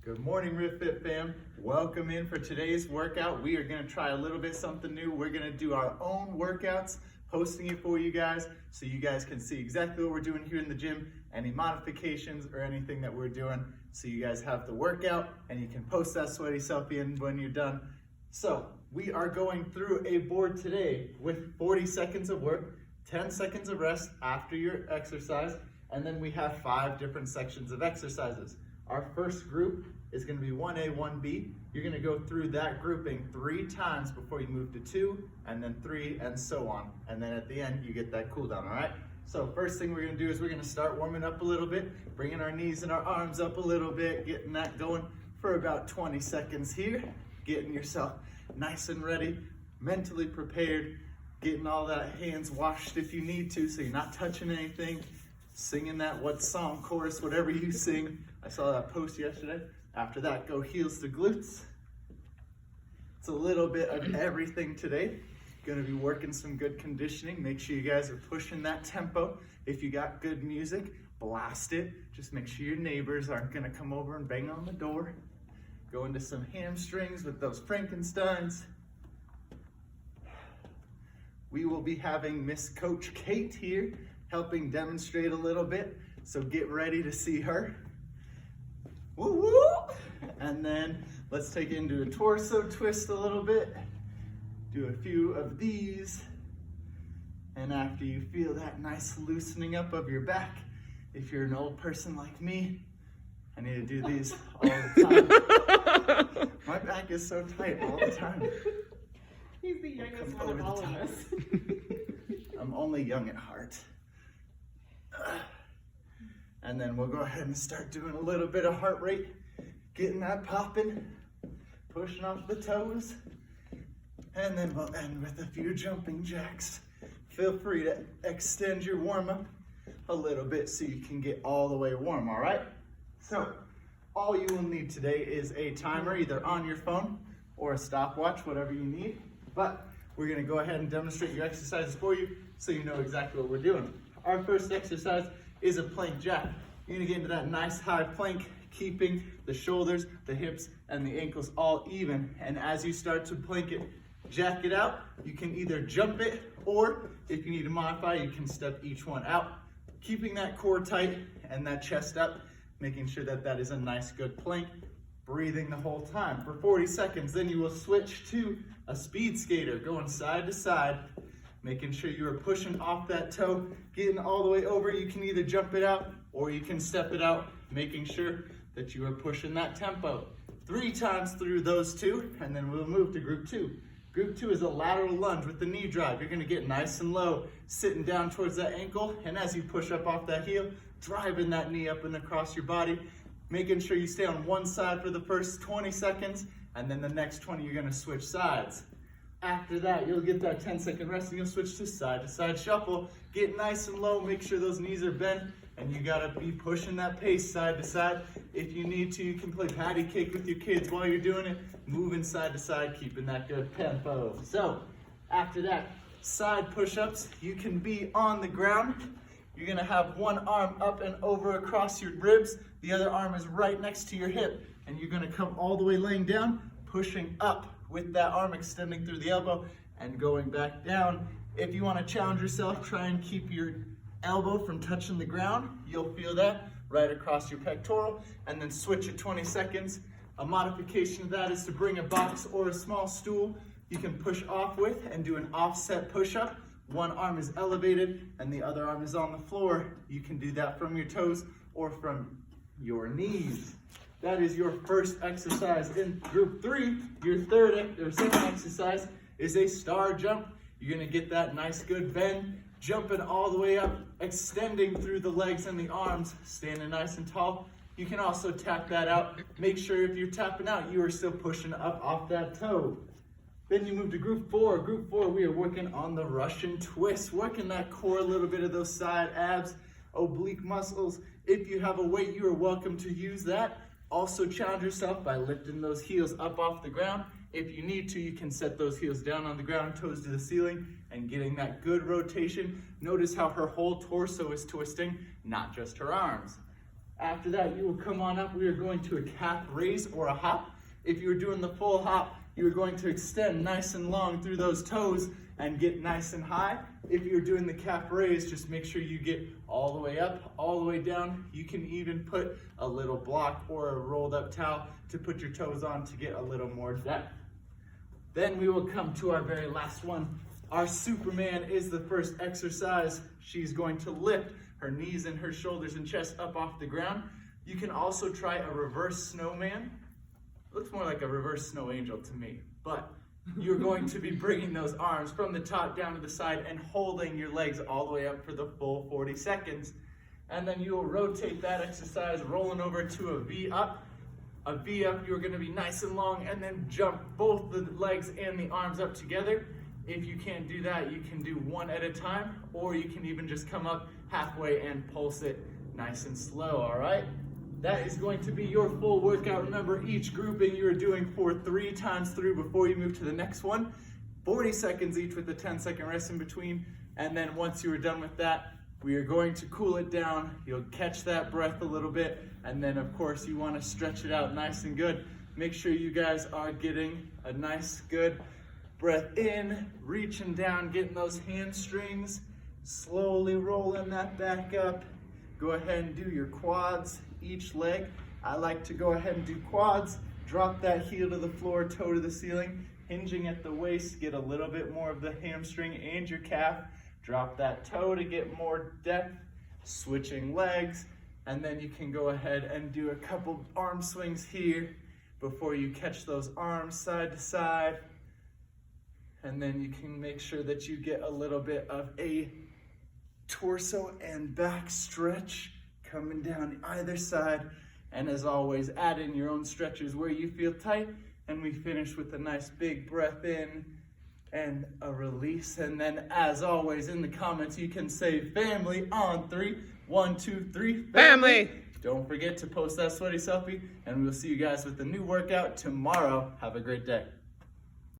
Good morning, RiffFit fam. Welcome in for today's workout. We are gonna try a little bit something new. We're gonna do our own workouts, posting it for you guys so you guys can see exactly what we're doing here in the gym, any modifications or anything that we're doing, so you guys have the workout and you can post that sweaty selfie in when you're done. So we are going through a board today with 40 seconds of work, 10 seconds of rest after your exercise, and then we have 5 different sections of exercises. Our first group is going to be 1A, 1B. You're going to go through that grouping 3 times before you move to 2, and then 3, and so on. And then at the end, you get that cool down, all right? So first thing we're going to do is we're going to start warming up a little bit, bringing our knees and our arms up a little bit, getting that going for about 20 seconds here, getting yourself nice and ready, mentally prepared, getting all that hands washed if you need to, so you're not touching anything, singing that what song, chorus, whatever you sing. I saw that post yesterday. After that, go heels to glutes. It's a little bit of everything today. Gonna be working some good conditioning. Make sure you guys are pushing that tempo. If you got good music, blast it. Just make sure your neighbors aren't gonna come over and bang on the door. Go into some hamstrings with those Frankensteins. We will be having Miss Coach Kate here helping demonstrate a little bit, so get ready to see her. Woo woo! And then let's take it into a torso twist a little bit. Do a few of these. And after you feel that nice loosening up of your back, if you're an old person like me, I need to do these all the time. My back is so tight all the time. He's the youngest one of all of us. I'm only young at heart. And then we'll go ahead and start doing a little bit of heart rate, getting that popping, pushing off the toes, and then we'll end with a few jumping jacks. Feel free to extend your warm-up a little bit so you can get all the way warm, all right? So, all you will need today is a timer, either on your phone or a stopwatch, whatever you need. But we're gonna go ahead and demonstrate your exercises for you so you know exactly what we're doing. Our first exercise is a plank jack. You're gonna get into that nice high plank, keeping the shoulders, the hips, and the ankles all even. And as you start to plank it, jack it out, you can either jump it, or if you need to modify, you can step each one out, keeping that core tight and that chest up, making sure that that is a nice good plank, breathing the whole time for 40 seconds. Then you will switch to a speed skater, going side to side, making sure you are pushing off that toe, getting all the way over. You can either jump it out or you can step it out, making sure that you are pushing that tempo. 3 times through those 2, and then we'll move to group 2. Group 2 is a lateral lunge with the knee drive. You're gonna get nice and low, sitting down towards that ankle, and as you push up off that heel, driving that knee up and across your body, making sure you stay on one side for the first 20 seconds, and then the next 20 you're gonna switch sides. After that, you'll get that 10-second rest and you'll switch to side shuffle. Get nice and low, make sure those knees are bent, and you gotta be pushing that pace side to side. If you need to, you can play patty cake with your kids while you're doing it, moving side to side, keeping that good tempo. So, after that, side push-ups, you can be on the ground. You're gonna have one arm up and over across your ribs, the other arm is right next to your hip, and you're gonna come all the way laying down, pushing up with that arm extending through the elbow and going back down. If you want to challenge yourself, try and keep your elbow from touching the ground. You'll feel that right across your pectoral, and then switch at 20 seconds. A modification of that is to bring a box or a small stool you can push off with and do an offset push-up. One arm is elevated and the other arm is on the floor. You can do that from your toes or from your knees. That is your first exercise in group 3. Your second exercise is a star jump. You're gonna get that nice good bend, jumping all the way up, extending through the legs and the arms, standing nice and tall. You can also tap that out. Make sure if you're tapping out, you are still pushing up off that toe. Then you move to group 4. Group 4, we are working on the Russian twist, working that core, a little bit of those side abs, oblique muscles. If you have a weight, you are welcome to use that. Also challenge yourself by lifting those heels up off the ground. If you need to, you can set those heels down on the ground, toes to the ceiling, and getting that good rotation. Notice how her whole torso is twisting, not just her arms. After that, you will come on up. We are going to a calf raise or a hop. If you're doing the full hop, you're going to extend nice and long through those toes and get nice and high. If you're doing the calf raise, just make sure you get all the way up, all the way down. You can even put a little block or a rolled up towel to put your toes on to get a little more depth. Then we will come to our very last one. Our Superman is the first exercise. She's going to lift her knees and her shoulders and chest up off the ground. You can also try a reverse snowman. Looks more like a reverse snow angel to me, but you're going to be bringing those arms from the top down to the side and holding your legs all the way up for the full 40 seconds. And then you will rotate that exercise, rolling over to a V up. A V up, you're gonna be nice and long and then jump both the legs and the arms up together. If you can't do that, you can do one at a time, or you can even just come up halfway and pulse it nice and slow, all right? That is going to be your full workout. Remember, each grouping you're doing for 3 times through before you move to the next one. 40 seconds each with a 10-second rest in between. And then once you are done with that, we are going to cool it down. You'll catch that breath a little bit. And then of course you want to stretch it out nice and good. Make sure you guys are getting a nice good breath in, reaching down, getting those hamstrings, slowly rolling that back up. Go ahead and do your quads, each leg. I like to go ahead and do quads, drop that heel to the floor, toe to the ceiling, hinging at the waist, get a little bit more of the hamstring and your calf. Drop that toe to get more depth, switching legs, and then you can go ahead and do a couple arm swings here before you catch those arms side to side. And then you can make sure that you get a little bit of a torso and back stretch coming down either side. And as always, add in your own stretches where you feel tight. And we finish with a nice big breath in and a release. And then as always, in the comments, you can say family on 3. 1, 2, 3, Family! Don't forget to post that sweaty selfie, and we'll see you guys with a new workout tomorrow. Have a great day.